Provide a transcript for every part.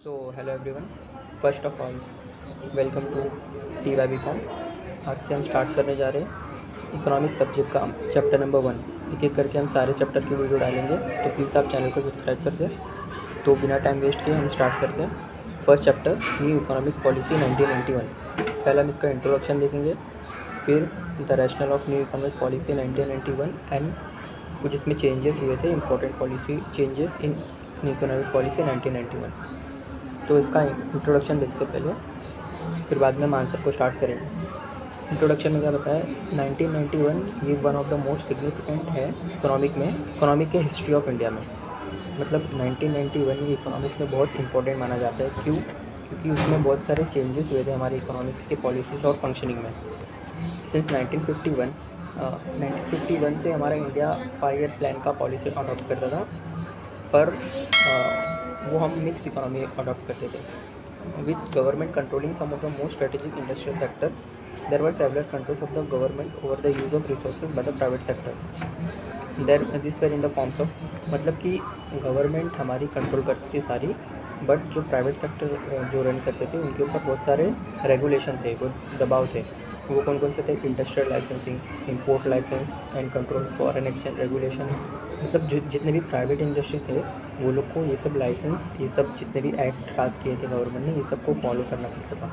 Hello everyone, first of all welcome to TYB.com। आज से हम स्टार्ट करने जा रहे हैं इकोनॉमिक सब्जेक्ट का चैप्टर नंबर 1। एक एक करके हम सारे चैप्टर की वीडियो डालेंगे, तो प्लीज़ आप चैनल को सब्सक्राइब कर दें। तो बिना टाइम वेस्ट किए हम स्टार्ट करते हैं। First chapter, new economic policy 1991। पहले हम इसका इंट्रोडक्शन देखेंगे, फिर the rational of new economic policy 1991 and कुछ इसमें चेंजेस हुए थे, important policy changes in new economic policy 1991। तो इसका इंट्रोडक्शन देखते पहले, फिर बाद में हम आंसर को स्टार्ट करेंगे। इंट्रोडक्शन में क्या बताया, 1991 ये one of the most significant है इकोनॉमिक के हिस्ट्री ऑफ इंडिया में। मतलब 1991 ये इकोनॉमिक्स में बहुत इंपॉर्टेंट माना जाता है। क्यों? क्योंकि उसमें बहुत सारे चेंजेस हुए थे हमारे इकोनॉमिक्स के पॉलिसीज़ और फंक्शनिंग में। सिंस 1951 से हमारा इंडिया 5 ईयर प्लान का पॉलिसी अडॉप्ट करता था, पर वो हम मिक्स इकोनॉमी अडॉप्ट करते थे। With government controlling some of the most strategic industrial sector, there were several controls of the government over the use of resources by the private sector. This were in the forms of, मतलब कि government हमारी control करती थी सारी, but जो private sector जो run करते थे उनके ऊपर बहुत सारे रेगुलेशन थे, बहुत दबाव थे। वो कौन कौन से थे? Industrial licensing, import licence and control, foreign exchange regulation. मतलब जितने भी प्राइवेट इंडस्ट्री थे वो लोग को ये सब लाइसेंस, ये सब जितने भी एक्ट पास किए थे गवर्नमेंट ने, ये सब को फॉलो करना पड़ता था।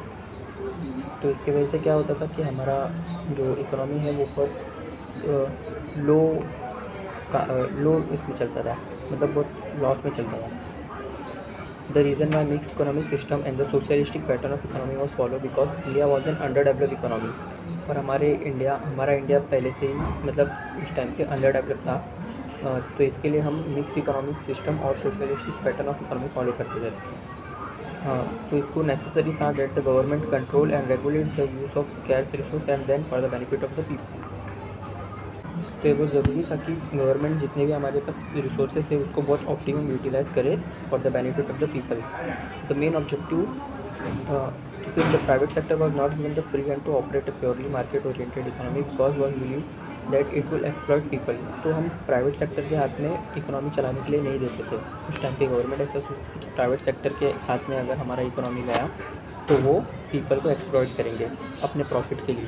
तो इसकी वजह से क्या होता था कि हमारा जो इकोनॉमी है वो बहुत लो इसमें चलता था, मतलब बहुत लॉस में चलता था। The reason why mixed economic system and the socialistic pattern of economy was followed because India was an underdeveloped economy। और हमारा इंडिया पहले से ही मतलब उस टाइम पे अंडर डेवलप था। तो इसके लिए हम मिक्स इकोनॉमिक सिस्टम और socialistic pattern of economy follow करते थे। तो इसको नेसेसरी था that the government control and regulate the use of scarce resource and then for the benefit of the people. तो ये बहुत ज़रूरी था कि गवर्नमेंट जितने भी हमारे पास रिसोर्सेज है उसको बहुत ऑप्टिमम यूटिलाइज करे for the benefit of the people. The main objective, फिर the private sector was not given the free hand to operate a purely market oriented economy because was believe that it will exploit people. तो हम private sector के हाथ में economy चलाने के लिए नहीं देते थे। उस टाइम पे गवर्नमेंट ऐसा सोचती थी कि प्राइवेट सेक्टर के हाथ में अगर हमारा इकोनॉमी गया तो वो पीपल को एक्सप्लॉइट करेंगे अपने प्रॉफिट के लिए।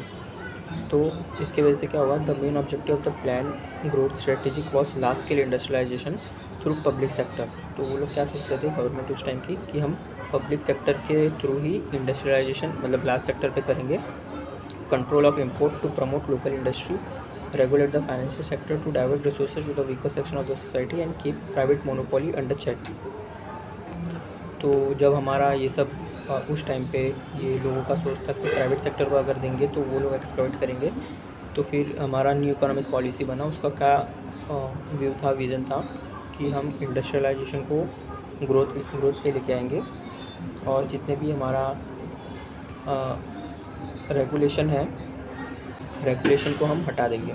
तो इसके वजह से क्या हुआ, the main objective of the plan growth strategic was large scale industrialisation through public sector. तो वो लोग क्या सोचते थे गवर्नमेंट उस टाइम की कि हम पब्लिक सेक्टर के थ्रू ही इंडस्ट्रियलाइजेशन मतलब लार्ज सेक्टर पे करेंगे। Control of import to promote local industry, regulate the financial sector to divert resources to the weaker section of the society and keep private monopoly under check. तो जब हमारा ये सब उस टाइम पे ये लोगों का सोच था कि प्राइवेट सेक्टर को अगर देंगे तो वो लोग एक्सप्लॉइट करेंगे, तो फिर हमारा न्यू इकोनॉमिक पॉलिसी बना। उसका क्या व्यू था, विज़न था कि हम इंडस्ट्रियलाइजेशन को ग्रोथ पे लेके आएंगे और जितने भी हमारा रेगुलेशन है, रेगुलेशन को हम हटा देंगे।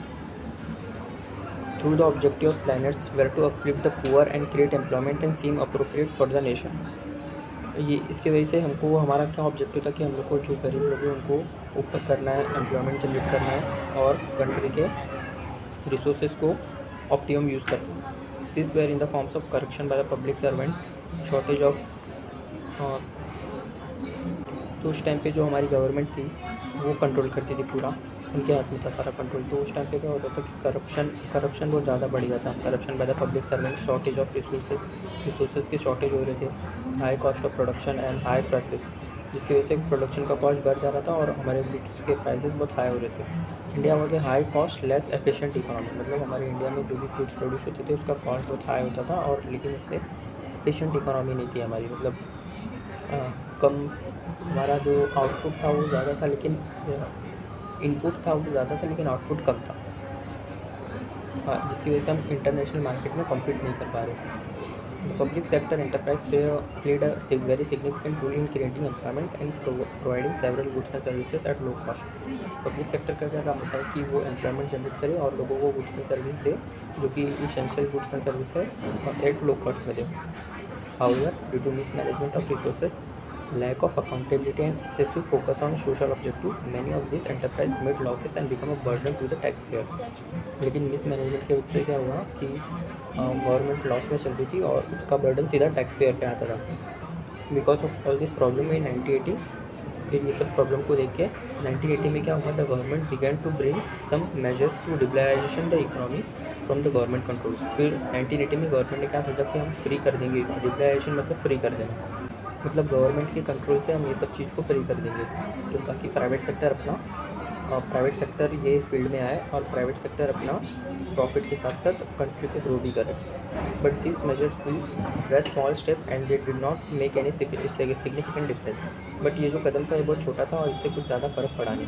Through the objective of planets were to uplift the poor and create employment and seem appropriate for the nation. ये इसकी वजह से हमको हमारा क्या ऑब्जेक्टिव था कि हम लोग को जो गरीब लोग हैं उनको ऊपर करना है, एम्प्लॉयमेंट जनरेट करना है और कंट्री के रिसोर्सेज को ऑप्टिमम यूज़ करना है। This were in the forms of corruption by the public servant, shortage of. तो उस टाइम पे जो हमारी गवर्नमेंट थी वो कंट्रोल करती थी, पूरा उनके हाथ में था सारा कंट्रोल। तो उस टाइम पे क्या होता था कि करप्शन बहुत ज़्यादा बढ़ गया था। Corruption by the public servant, shortage of resources के शॉर्टेज हो रहे थे, high cost of production and high prices, जिसकी वजह से प्रोडक्शन का कॉस्ट बढ़ जा रहा था और हमारे गुड्स के प्राइसेस बहुत हाई हो रहे थे। India was a high cost less efficient economy, मतलब हमारे इंडिया में जो भी गुड्स प्रोड्यूस होते थे उसका कॉस्ट बहुत हाई होता था और लेकिन उससे एफिशिएंट इकोनॉमी नहीं थी हमारी। मतलब कम हमारा जो आउटपुट था वो ज़्यादा था, लेकिन इनपुट था वो ज़्यादा था लेकिन आउटपुट कम था। जिसकी वजह से हम इंटरनेशनल मार्केट में कम्पीट नहीं कर पा रहे थे। The public sector enterprise played a very significant role in creating employment and providing several goods and services at low cost। Public sector का क्या काम होता है कि वो एम्प्लॉयमेंट जनरेट करे और लोगों को गुड्स एंड सर्विस दे, जो कि इसेंशियल गुड्स एंड सर्विस है, और एट लो कॉस्ट में दे। However, due to mismanagement of resources, lack of accountability and excessive focus on social objective, many of these enterprise made losses and become a burden to the taxpayer। लेकिन mismanagement के वजह से क्या हुआ कि government loss में चल रही थी और उसका बर्डन सीधा टैक्स पेयर पे आता था। Because of all this problem in 1980, फिर ये सब प्रॉब्लम को देख के 1980 में क्या हुआ, the government began to bring some measures to liberalisation the economy from the government control. फिर 1980 में गवर्नमेंट ने क्या सोचा कि हम फ्री कर देंगे, लिबरलाइजेशन मतलब फ्री कर देना, मतलब गवर्नमेंट के कंट्रोल से हम ये सब चीज़ को फ्री कर देंगे, तो ताकि प्राइवेट सेक्टर ये फील्ड में आए और प्राइवेट सेक्टर अपना प्रॉफिट के साथ साथ कंट्री को ग्रो भी करे। But this measures way small step and they did not make any significant difference. But ये जो कदम था ये बहुत छोटा था और इससे कुछ ज़्यादा फर्क पड़ा नहीं।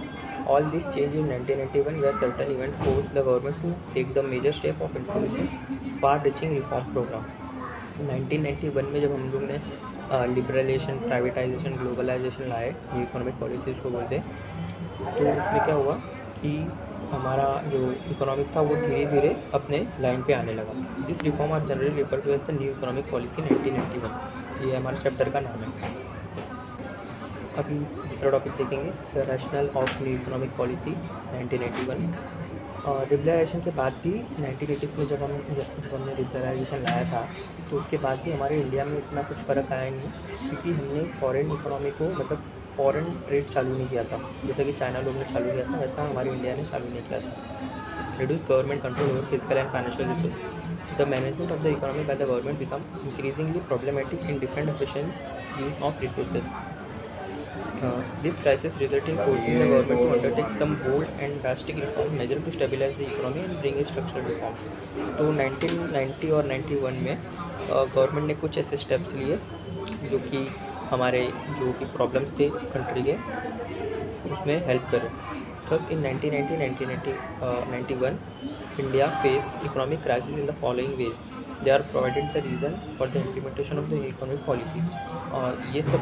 All this change in 1991 were certain event force the government to take the major step of introducing far reaching reform programme. 1991 में जब हम लोग ने लिबरलाइजेशन, प्राइवेटाइजेशन, ग्लोबलाइजेशन लाए, न्यू इकोनॉमिक पॉलिसीज़ को बोलते हैं, तो उसमें क्या हुआ कि हमारा जो इकोनॉमिक था वो धीरे धीरे अपने लाइन पे आने लगा। This reform are generally refer to as the new economic policy 1991, ये हमारे चैप्टर का नाम है। अभी दूसरा टॉपिक देखेंगे, the rational of new economic policy 1991। लिबरलाइजेशन के बाद भी 1980s में जब हमने लिबरलाइजेशन लाया था, तो उसके बाद भी हमारे इंडिया में इतना कुछ फ़र्क आया नहीं, क्योंकि हमने फॉरेन इकोनॉमी को मतलब फॉरेन ट्रेड चालू नहीं किया था, जैसे कि चाइना लोग ने चालू किया था, वैसा हमारी इंडिया ने चालू नहीं किया था। Reduce government control over physical and financial resource. The management of the economy by the government become increasingly problematic in different efficient use of resources. This crisis resulted in forcing the government to undertake some bold and drastic reform measure to stabilize the economy and bring in structural reforms. तो 1990 और 91 में government ने कुछ ऐसे steps लिए जो कि हमारे जो कि प्रॉब्लम्स थे कंट्री के उसमें हेल्प करे। Thus in 1990-1991 India faced economic crisis in the following ways. They are provided the reason for the implementation of the economic policy. और ये सब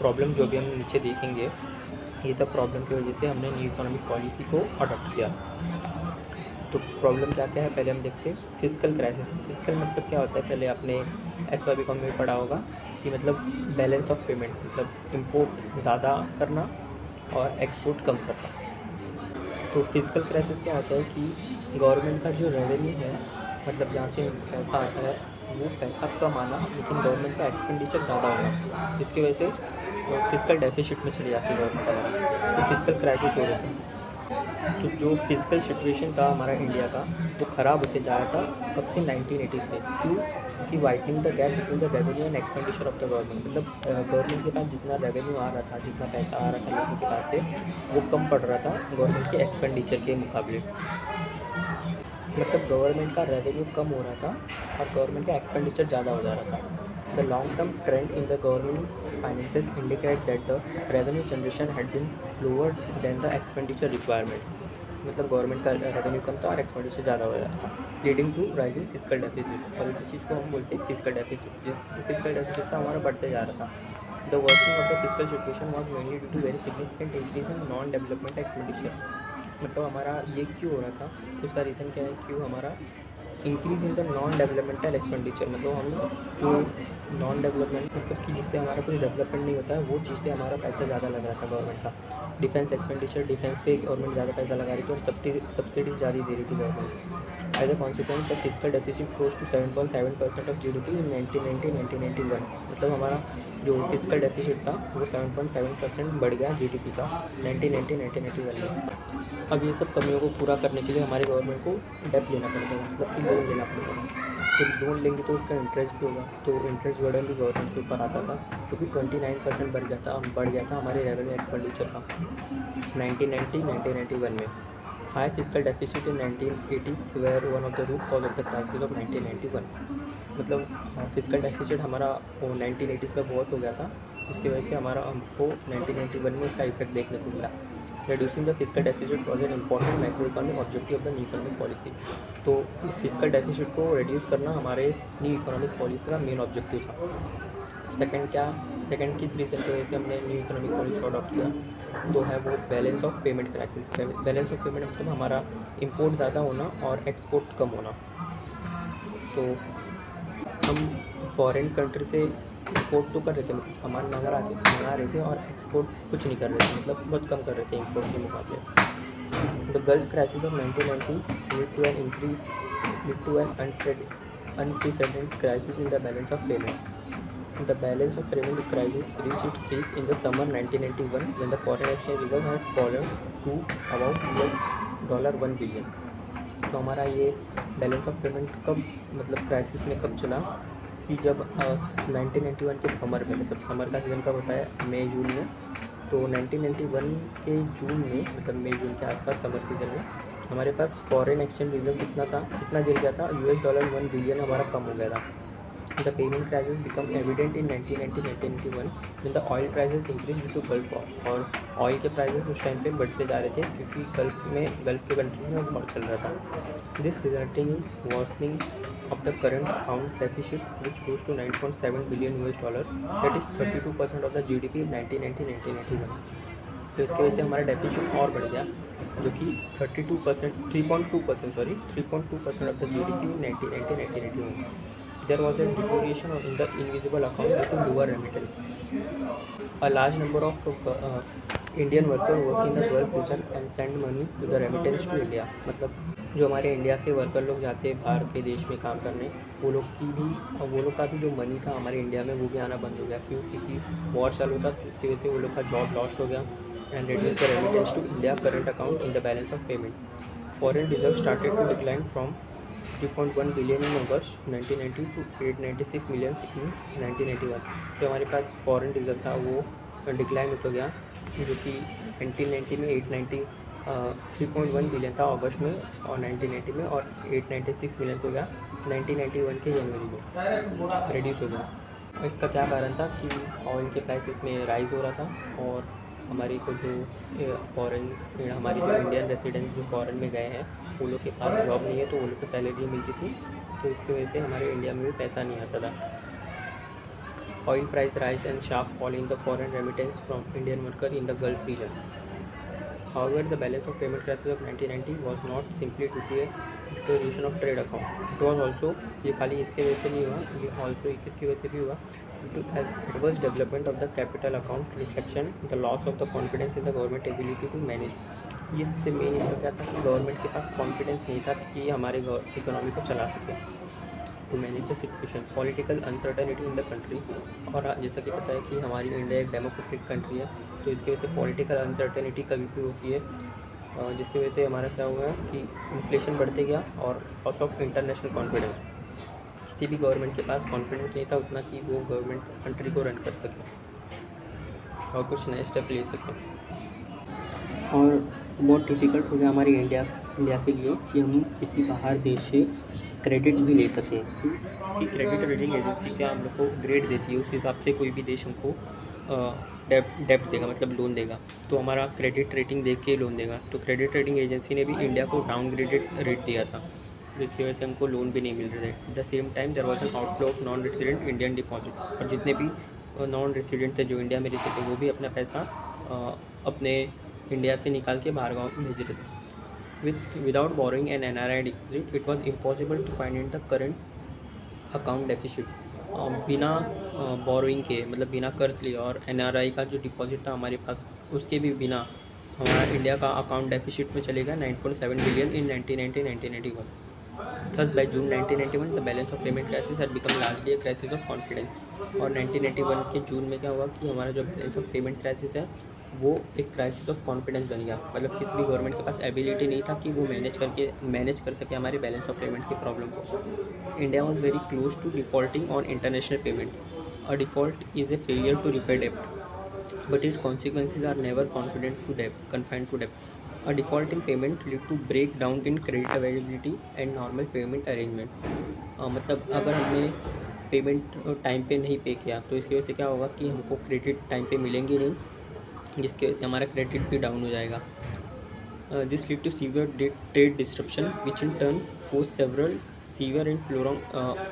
प्रॉब्लम जो भी हम नीचे देखेंगे, ये सब प्रॉब्लम की वजह से हमने न्यू इकोनॉमिक पॉलिसी को अडॉप्ट किया। तो प्रॉब्लम क्या क्या है पहले हम देखते हैं। Physical crisis. फिजिकल मतलब क्या होता है, पहले आपने SYB कॉम में पढ़ा होगा कि मतलब बैलेंस ऑफ पेमेंट, मतलब इम्पोर्ट ज़्यादा करना और एक्सपोर्ट कम करना। तो फिजिकल क्राइसिस क्या होता है कि गवर्नमेंट का जो रेवेन्यू है, मतलब जहाँ से पैसा आता है वो पैसा कम आना, लेकिन गवर्नमेंट का एक्सपेंडिचर ज़्यादा होना, जिसकी वजह से फिजिकल डेफिसिट में चली जाती है गवर्नमेंट हमारा, तो फिजिकल क्राइसिस हो रहा था। तो जो फिजिकल सिचुएशन था हमारा इंडिया का वो ख़राब होते जा रहा था कब से, 1980 से। क्यों? कि whitening the gap between the revenue and expenditure of the government, मतलब गवर्नमेंट के पास जितना रेवेन्यू आ रहा था, जितना पैसा आ रहा था लोगों के पास से, वो कम पड़ रहा था गवर्नमेंट के एक्सपेंडिचर के मुकाबले। मतलब गवर्नमेंट का रेवेन्यू कम हो रहा था और गवर्नमेंट का एक्सपेंडिचर ज़्यादा हो जा रहा था। The long term trend in the government finances indicate that the revenue generation had been lower than the expenditure requirement, मतलब गवर्नमेंट का रेवेन्यू कम था और एक्सपेंडिचर ज़्यादा हो जाता था, leading to rising physical deficit. और इसी चीज़ को हम बोलते हैं फिजिकल डेफिसिट। जो फिजिकल डेफिसिट था हमारा बढ़ते जा रहा था। The working of the physical situation was mainly due to very significant increase in non development expenditure. मतलब हमारा ये क्यों हो रहा था, उसका रीज़न क्या है, क्यों हमारा increase in the non developmental expenditure, मतलब हम जो नॉन डेवलपमेंट मतलब कि जिससे हमारा कोई डेवलपमेंट नहीं होता है, वो चीज़ पे हमारा पैसा ज़्यादा लग रहा था गवर्नमेंट का। डिफेंस एक्सपेंडिचर, डिफेंस पे गवर्नमेंट ज़्यादा पैसा लगा रही थी और सब्सिडीज ज़्यादा दे रही थी government. As a consequence the physical deficit close to 7.7% of GDP in 1990-1991। मतलब हमारा जो फिजिकल डेफिसिट था वो 7.7% बढ़ गया GDP का 1990-1991 में। अब ये सब कमियों को पूरा करने के लिए हमारे गवर्नमेंट को डेट लेना पड़ता है, मतलब कि लोन लेना पड़ता है। तो लोन लेंगे तो उसका इंटरेस्ट भी होगा, तो इंटरेस्ट बर्डन भी गवर्नमेंट के ऊपर आता था, जो कि 29% बढ़ गया था हमारे रेवेन्यू एक्सपेंडिचर का 1990-1991 में। High physical deficit in 1980s were one of the root cause of the crisis of 1991। मतलब फिजिकल डेफिसिट हमारा 1980s में बहुत हो गया था, इसकी वजह से हमको 1991 में उसका इफेक्ट देखने को मिला। reducing the fiscal deficit was an important macroeconomic objective of the new economic policy। तो फिजिकल डेफिसिट को रिड्यूस करना हमारे न्यू इकोनॉमिक पॉलिसी का मेन ऑब्जेक्टिव था। सेकंड किस रीज़न की वजह से हमने न्यू इकोनॉमिक पॉलिसी को अडॉप्ट किया, तो है वो balance of payment crisis. Balance of payment मतलब हमारा इंपोर्ट ज़्यादा होना और एक्सपोर्ट कम होना। तो हम फॉरेन कंट्री से इंपोर्ट तो कर रहे थे, मतलब सामान मंगा रहे थे और एक्सपोर्ट कुछ नहीं कर रहे थे, मतलब बहुत कम कर रहे थे इंपोर्ट के मुकाबले। The Gulf crisis of 1990 lead to an unprecedented crisis in the balance of payment. The balance of payment crisis reached its peak in the summer 1991 when the foreign exchange reserve had fallen to about $1 billion. तो हमारा ये balance of payment कब मतलब crisis में कब चला कि जब 1991 के समर में, मतलब समर का सीज़न कब होता है, मई जून में। तो 1991 के जून में, मतलब मई जून के आसपास समर सीज़न में हमारे पास फॉरेन एक्सचेंज रिजर्व कितना था, कितना गिर गया था, $1 बिलियन हमारा कम हो गया था। The payment crisis become evident in 1991 when the oil prices increased due to Gulf War, और ऑयल के प्राइसेस उस टाइम पे बढ़ते जा रहे थे क्योंकि गल्फ के कंट्री में वॉर चल रहा था। This resulting in worsening of the current account deficit which rose to $9.7 billion, that is 32% of the GDP in 1991। तो इसके वजह से हमारा डेफिसिट और बढ़ गया जो कि 3.2% of the GDP in 1991। There was a deterioration in the invisible account due to lower remittance. A large number of Indian workers work in the Gulf region and send money to the remittance to India। मतलब जो हमारे India से worker लोग जाते हैं बाहर के देश में काम करने, वो लोग का भी जो मनी था हमारे इंडिया में वो भी आना बंद हो गया। क्यों? क्योंकि वॉर चालू था, तो इसकी वजह से वो लोग का जॉब लॉस्ट हो गया and reduce the remittance to India current account in the balance of payment. Foreign reserve started to decline from 3.1 billion in August 1990 to 896 million in 1991। जो हमारे पास फॉरेन रिजर्व था वो डिक्लाइन होता गया, जो कि 1990 में 3.1 बिलियन था अगस्त में और 1990 में, और 896 मिलियन हो गया 1991 के जनवरी में, रिड्यूस हो गया। इसका क्या कारण था कि ऑयल के प्राइसेस में राइज हो रहा था और हमारी को जो हमारी जो इंडियन रेसिडेंट्स जो फॉरेन में गए हैं वो लोग के पास जॉब नहीं है, तो वो लोग को सैलरी मिलती थी, तो इसकी वजह से हमारे इंडिया में भी पैसा नहीं आता था। Oil price rise and sharp fall in the foreign remittance from Indian worker in the Gulf region. However, the balance of payment crisis of 1990 was not simply due to a deterioration of trade account. It was also, ये खाली इसके वजह से नहीं हुआ, ये also इसकी वजह से भी हुआ, due to adverse development of the capital account reflection, the loss of the confidence in the government ability to manage। ये सबसे मेन इसका क्या था कि गवर्नमेंट के पास कॉन्फिडेंस नहीं था कि हमारे इकोनॉमी को चला सके, to manage the situation. Political uncertainty in the country, और जैसा कि पता है कि हमारी इंडिया एक डेमोक्रेटिक कंट्री है, तो इसकी वजह से पॉलिटिकल अनसर्टेनिटी कभी भी होती है, जिसकी वजह से हमारा क्या हुआ कि इन्फ्लेशन बढ़ते गया और लॉस ऑफ इंटरनेशनल कॉन्फिडेंस। किसी भी गवर्नमेंट के पास कॉन्फिडेंस नहीं था उतना कि वो गवर्नमेंट कंट्री को रन कर सके और कुछ नए स्टेप ले सके। और बहुत डिफ़िकल्ट हो गया हमारी इंडिया के लिए कि हम किसी बाहर देश से क्रेडिट भी ले सकें, कि क्रेडिट रेटिंग एजेंसी क्या हम लोग को ग्रेड देती है, उस हिसाब से कोई भी देश हमको डेब्ट देगा, मतलब लोन देगा, तो हमारा क्रेडिट रेटिंग देख के लोन देगा। तो क्रेडिट रेटिंग एजेंसी ने भी इंडिया को डाउनग्रेडेड रेट दिया था, जिसकी वजह से हमको लोन भी नहीं मिल रहे थे। At the same time there was an outflow of non resident Indian deposit, और जितने भी नॉन रेसिडेंट थे जो इंडिया में रहते थे वो भी अपना पैसा अपने इंडिया से निकाल के बाहर गाँव भेज रहे थे। Without borrowing an NRI deposit, it was impossible to find the current account deficit। बिना बोरोइंग के, मतलब बिना कर्ज लिए, और NRI का जो डिपॉजिट था हमारे पास उसके भी बिना हमारा इंडिया का अकाउंट डेफिसिट में चलेगा 9.7 billion in 1991। Thus by June 1991 the balance of payment crisis had become largely a crisis of confidence। और 1991 के जून में क्या हुआ कि हमारा जो बैलेंस ऑफ पेमेंट क्राइसिस है वो एक क्राइसिस ऑफ कॉन्फिडेंस बन गया। मतलब किसी भी गवर्नमेंट के पास एबिलिटी नहीं था कि वो मैनेज कर सके हमारे बैलेंस ऑफ पेमेंट की प्रॉब्लम को। India was very close to defaulting on international payment. A default is a failure to repay डेब्ट but it consequences are never confined to डेब्ट। A default in payment lead to breakdown in credit availability and normal payment arrangement। मतलब अगर हमने payment time पे नहीं पे किया तो इसकी वजह से क्या होगा कि हमको क्रेडिट टाइम पे मिलेंगे नहीं, जिसकी वजह से हमारा क्रेडिट भी डाउन हो जाएगा। This lead to severe trade disruption which in turn force several severe and prolong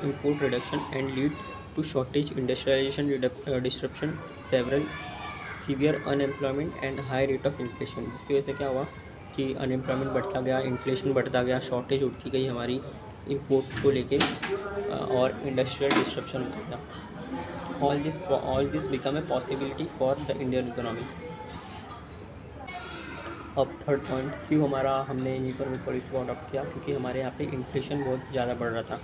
import reduction and lead to shortage industrialisation disruption several severe unemployment and high rate of inflation. जिसकी वजह से क्या हुआ कि unemployment बढ़ता गया, inflation बढ़ता गया, शॉर्टेज उठती गई हमारी इम्पोर्ट को लेके, और इंडस्ट्रियल डिस्ट्रप्शन होता गया। All this become a possibility for the Indian economy. अब थर्ड पॉइंट, क्यों हमने यहीं पर पॉलिसी को अडॉप्ट किया, क्योंकि हमारे यहाँ पे इन्फ्लेशन बहुत ज़्यादा बढ़ रहा था।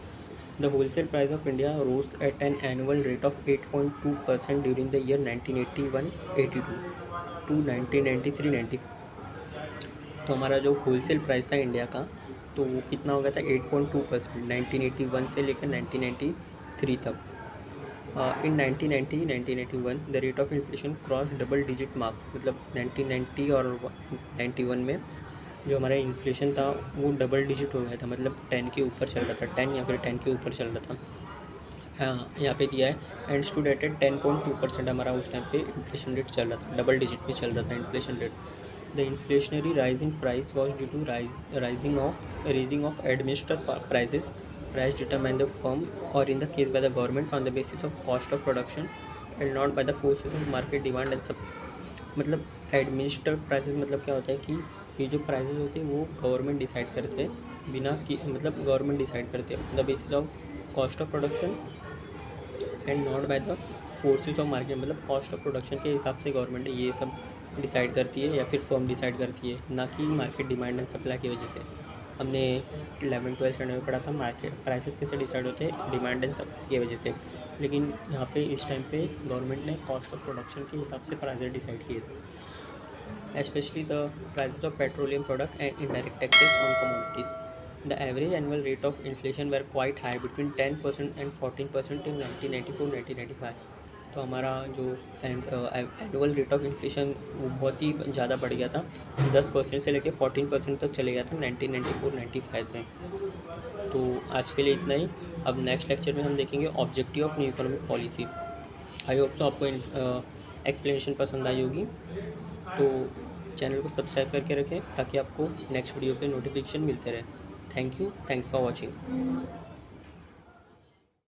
The wholesale price of India rose at an annual rate of 8.2% during the year 1981-82 to 1993-94। तो हमारा जो होलसेल प्राइस था इंडिया का, तो वो कितना हो गया था 8.2% 1981 से लेकर 1993 तक। इन 1991 the rate of inflation cross double digit mark, मतलब 1990 और 91 में जो हमारा इन्फ्लेशन था वो डबल डिजिट हो गया था, मतलब 10 के ऊपर चल रहा था, 10 या फिर 10 के ऊपर चल रहा था। हाँ, यहाँ पे दिया है एंड स्टूड एट 10.2% हमारा उस टाइम पे इन्फ्लेशन रेट चल रहा था, डबल डिजिट में चल रहा था inflation rate. The inflationary rise in price was due to raising of administrative prices price determined the firm or in the case by the government on the basis of cost of production and not by the forces of market demand and supply। मतलब administrative prices मतलब क्या होता है कि ये जो prices होते हैं वो गवर्नमेंट डिसाइड करते हैं, बिना कि मतलब गवर्नमेंट डिसाइड करते हैं on the basis of cost of production and not by the forces of market, मतलब कॉस्ट ऑफ प्रोडक्शन के हिसाब से गवर्नमेंट ये सब डिसाइड करती है या फिर फर्म डिसाइड करती है, ना कि मार्केट डिमांड एंड सप्लाई की वजह से। हमने 11-12 स्टैंडर्ड में पढ़ा था मार्केट प्राइसेस कैसे डिसाइड होते हैं, डिमांड एंड सप्लाई की वजह से, लेकिन यहाँ पे इस टाइम पे गवर्नमेंट ने कॉस्ट ऑफ प्रोडक्शन के हिसाब से प्राइसेस डिसाइड किए थे, especially the prices of petroleum product and indirect taxes on commodities। The average annual rate of inflation were quite high between 10% and 14% in 1994-1995। तो हमारा जो एनुअल रेट ऑफ इन्फ्लेशन वो बहुत ही ज़्यादा बढ़ गया था, 10% से लेकर 14% तक चले गया था 1994-95 में। तो आज के लिए इतना ही। अब नेक्स्ट लेक्चर में हम देखेंगे objective of new economic policy. I hope तो आपको एक्सप्लेनेशन पसंद आई होगी, तो चैनल को सब्सक्राइब करके रखें ताकि आपको नेक्स्ट वीडियो के नोटिफिकेशन मिलते रहे। Thank you, thanks for watching.